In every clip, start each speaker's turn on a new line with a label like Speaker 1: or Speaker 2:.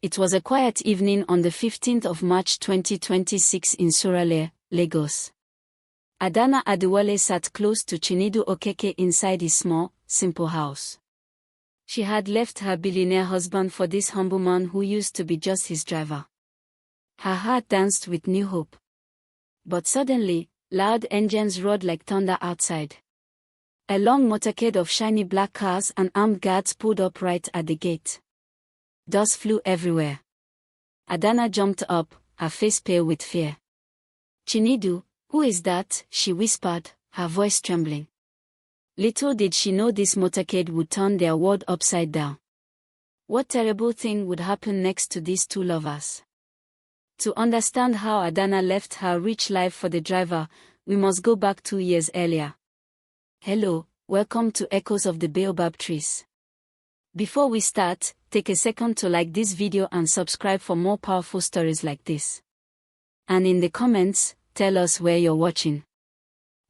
Speaker 1: It was a quiet evening on the 15th of March 2026 in Surulere, Lagos. Adanna Adewale sat close to Chinedu Okeke inside his small, simple house. She had left her billionaire husband for this humble man who used to be just his driver. Her heart danced with new hope. But suddenly, loud engines roared like thunder outside. A long motorcade of shiny black cars and armed guards pulled up right at the gate. Dust flew everywhere. Adanna jumped up, her face pale with fear. "Chinedu, who is that?" she whispered, her voice trembling. Little did she know this motorcade would turn their world upside down. What terrible thing would happen next to these two lovers? To understand how Adanna left her rich life for the driver, we must go back 2 years earlier. Hello, welcome to Echoes of the Baobab Trees. Before we start, take a second to like this video and subscribe for more powerful stories like this. And in the comments, tell us where you're watching.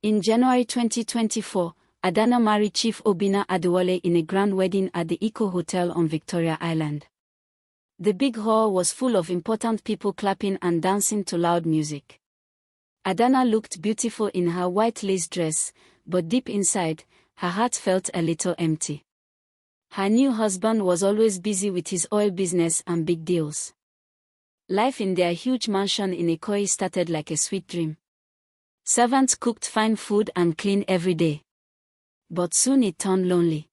Speaker 1: In January 2024, Adanna married Chief Obinna Adewale in a grand wedding at the Ikoyi Hotel on Victoria Island. The big hall was full of important people clapping and dancing to loud music. Adanna looked beautiful in her white lace dress, but deep inside, her heart felt a little empty. Her new husband was always busy with his oil business and big deals. Life in their huge mansion in Ikoyi started like a sweet dream. Servants cooked fine food and cleaned every day. But soon it turned lonely.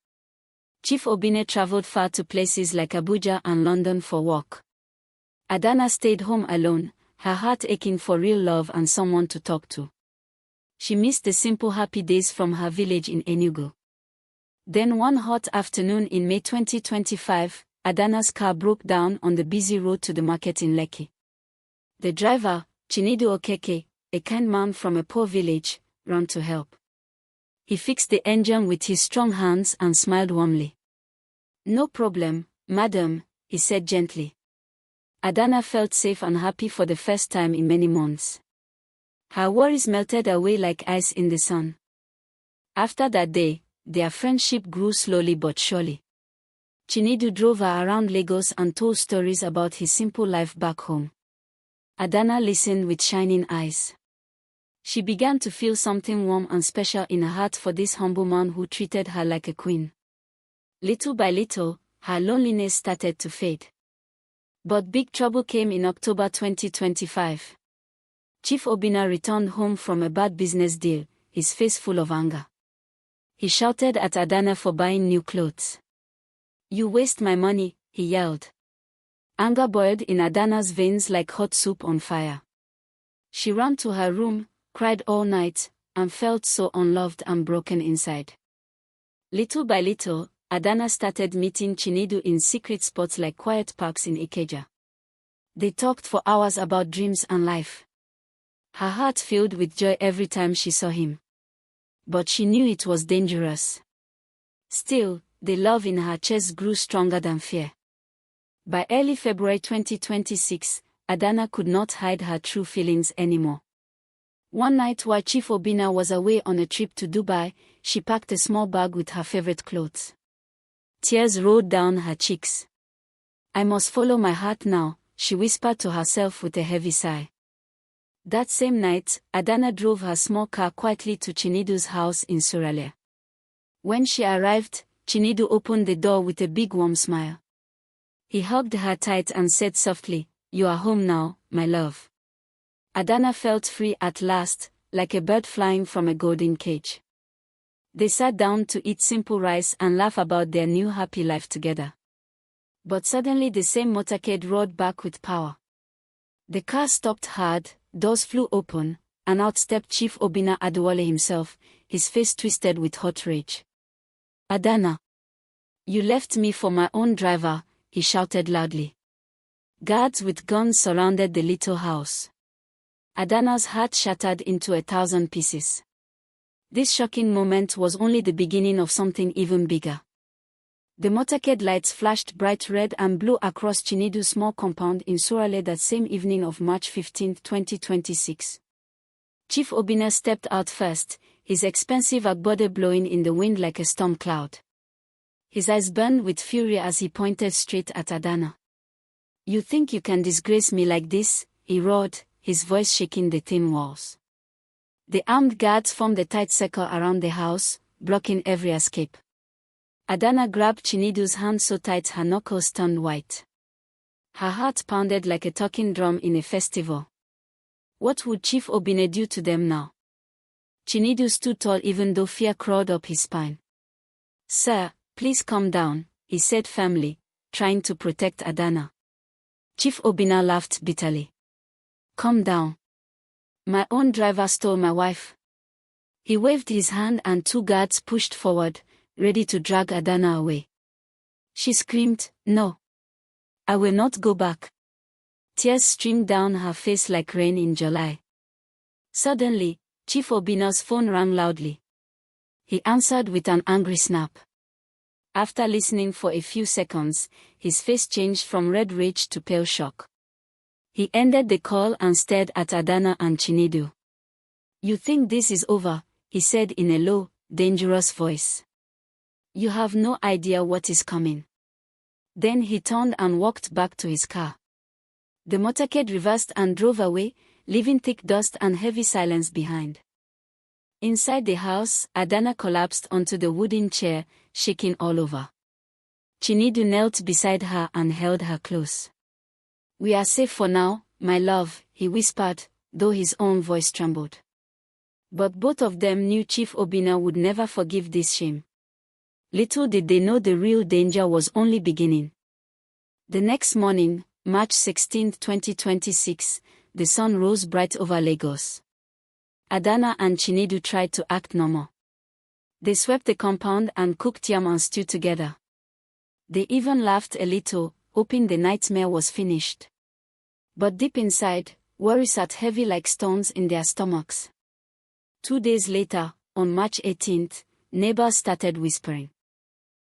Speaker 1: Chief Obinna traveled far to places like Abuja and London for work. Adanna stayed home alone, her heart aching for real love and someone to talk to. She missed the simple happy days from her village in Enugu. Then one hot afternoon in May 2025, Adanna's car broke down on the busy road to the market in Lekki. The driver, Chinedu Okeke, a kind man from a poor village, ran to help. He fixed the engine with his strong hands and smiled warmly. "No problem, madam," he said gently. Adanna felt safe and happy for the first time in many months. Her worries melted away like ice in the sun. After that day, their friendship grew slowly but surely. Chinedu drove her around Lagos and told stories about his simple life back home. Adanna listened with shining eyes. She began to feel something warm and special in her heart for this humble man who treated her like a queen. Little by little, her loneliness started to fade. But big trouble came in October 2025. Chief Obinna returned home from a bad business deal, his face full of anger. He shouted at Adanna for buying new clothes. "You waste my money," he yelled. Anger boiled in Adanna's veins like hot soup on fire. She ran to her room, cried all night, and felt so unloved and broken inside. Little by little, Adanna started meeting Chinedu in secret spots like quiet parks in Ikeja. They talked for hours about dreams and life. Her heart filled with joy every time she saw him. But she knew it was dangerous. Still, the love in her chest grew stronger than fear. By early February 2026, Adanna could not hide her true feelings anymore. One night while Chief Obinna was away on a trip to Dubai, she packed a small bag with her favorite clothes. Tears rolled down her cheeks. "I must follow my heart now," she whispered to herself with a heavy sigh. That same night, Adanna drove her small car quietly to Chinedu's house in Surulere. When she arrived, Chinedu opened the door with a big warm smile. He hugged her tight and said softly, "You are home now, my love." Adanna felt free at last, like a bird flying from a golden cage. They sat down to eat simple rice and laugh about their new happy life together. But suddenly the same motorcade roared back with power. The car stopped hard, doors flew open, and out stepped Chief Obinna Adewale himself, his face twisted with hot rage. "Adanna, you left me for my own driver," he shouted loudly. Guards with guns surrounded the little house. Adanna's heart shattered into 1,000 pieces. This shocking moment was only the beginning of something even bigger. The motorcade lights flashed bright red and blue across Chinedu's small compound in Surulere that same evening of March 15, 2026. Chief Obinna stepped out first, his expensive agbode blowing in the wind like a storm cloud. His eyes burned with fury as he pointed straight at Adanna. You think you can disgrace me like this? He roared, his voice shaking the thin walls. The armed guards formed a tight circle around the house, blocking every escape. Adanna grabbed Chinedu's hand so tight her knuckles turned white. Her heart pounded like a talking drum in a festival. What would Chief Obinna do to them now? Chinedu stood tall even though fear crawled up his spine. Sir, please calm down, he said firmly, trying to protect Adanna. Chief Obinna laughed bitterly. Calm down. My own driver stole my wife. He waved his hand and two guards pushed forward, ready to drag Adanna away. She screamed, "No. I will not go back." Tears streamed down her face like rain in July. Suddenly, Chief Obinna's phone rang loudly. He answered with an angry snap. After listening for a few seconds, his face changed from red rage to pale shock. He ended the call and stared at Adanna and Chinedu. "You think this is over?" he said in a low, dangerous voice. "You have no idea what is coming." Then he turned and walked back to his car. The motorcade reversed and drove away, leaving thick dust and heavy silence behind. Inside the house, Adanna collapsed onto the wooden chair, shaking all over. Chinedu knelt beside her and held her close. "We are safe for now, my love," he whispered, though his own voice trembled. But both of them knew Chief Obinna would never forgive this shame. Little did they know the real danger was only beginning. The next morning, March 16, 2026, the sun rose bright over Lagos. Adanna and Chinedu tried to act normal. They swept the compound and cooked yam and stew together. They even laughed a little, hoping the nightmare was finished. But deep inside, worry sat heavy like stones in their stomachs. 2 days later, on March 18th, neighbors started whispering.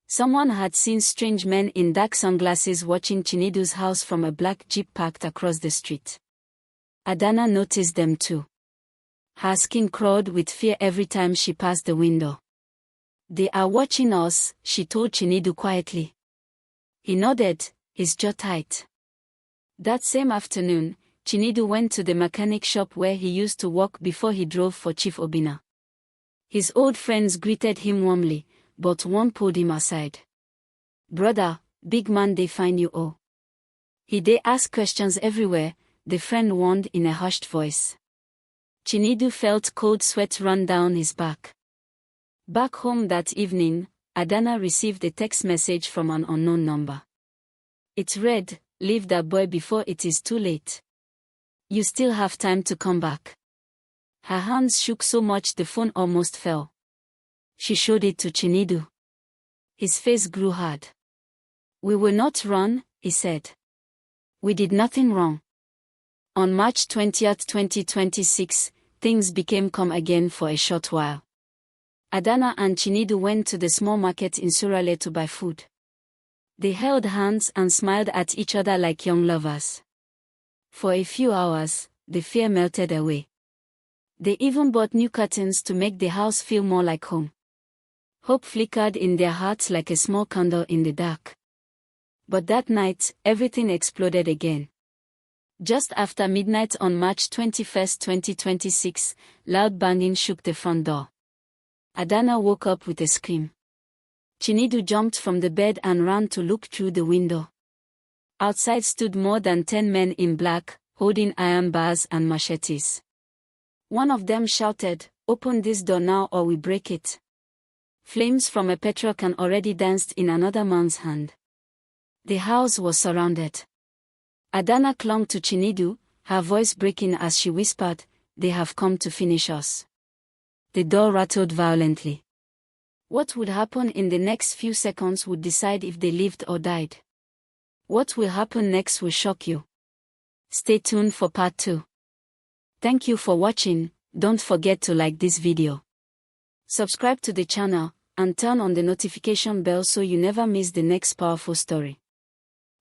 Speaker 1: Someone had seen strange men in dark sunglasses watching Chinedu's house from a black jeep parked across the street. Adanna noticed them too. Her skin crawled with fear every time she passed the window. "They are watching us," she told Chinedu quietly. He nodded, his jaw tight. That same afternoon, Chinedu went to the mechanic shop where he used to work before he drove for Chief Obinna. His old friends greeted him warmly, but one pulled him aside. "Brother, big man, they find you all. They ask questions everywhere," the friend warned in a hushed voice. Chinedu felt cold sweat run down his back. Back home that evening, Adanna received a text message from an unknown number. It read, "Leave that boy before it is too late. You still have time to come back." Her hands shook so much the phone almost fell. She showed it to Chinedu. His face grew hard. "We will not run," he said. "We did nothing wrong." On March 20th, 2026, things became calm again for a short while. Adanna and Chinedu went to the small market in Surulere to buy food. They held hands and smiled at each other like young lovers. For a few hours, the fear melted away. They even bought new curtains to make the house feel more like home. Hope flickered in their hearts like a small candle in the dark. But that night, everything exploded again. Just after midnight on March 21st, 2026, loud banging shook the front door. Adanna woke up with a scream. Chinedu jumped from the bed and ran to look through the window. Outside stood more than 10 men in black, holding iron bars and machetes. One of them shouted, "Open this door now or we break it." Flames from a petrol can already danced in another man's hand. The house was surrounded. Adanna clung to Chinedu, her voice breaking as she whispered, "They have come to finish us." The door rattled violently. What would happen in the next few seconds would decide if they lived or died. What will happen next will shock you. Stay tuned for part 2. Thank you for watching. Don't forget to like this video. Subscribe to the channel, and turn on the notification bell so you never miss the next powerful story.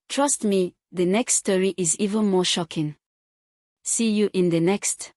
Speaker 1: Trust me, the next story is even more shocking. See you in the next.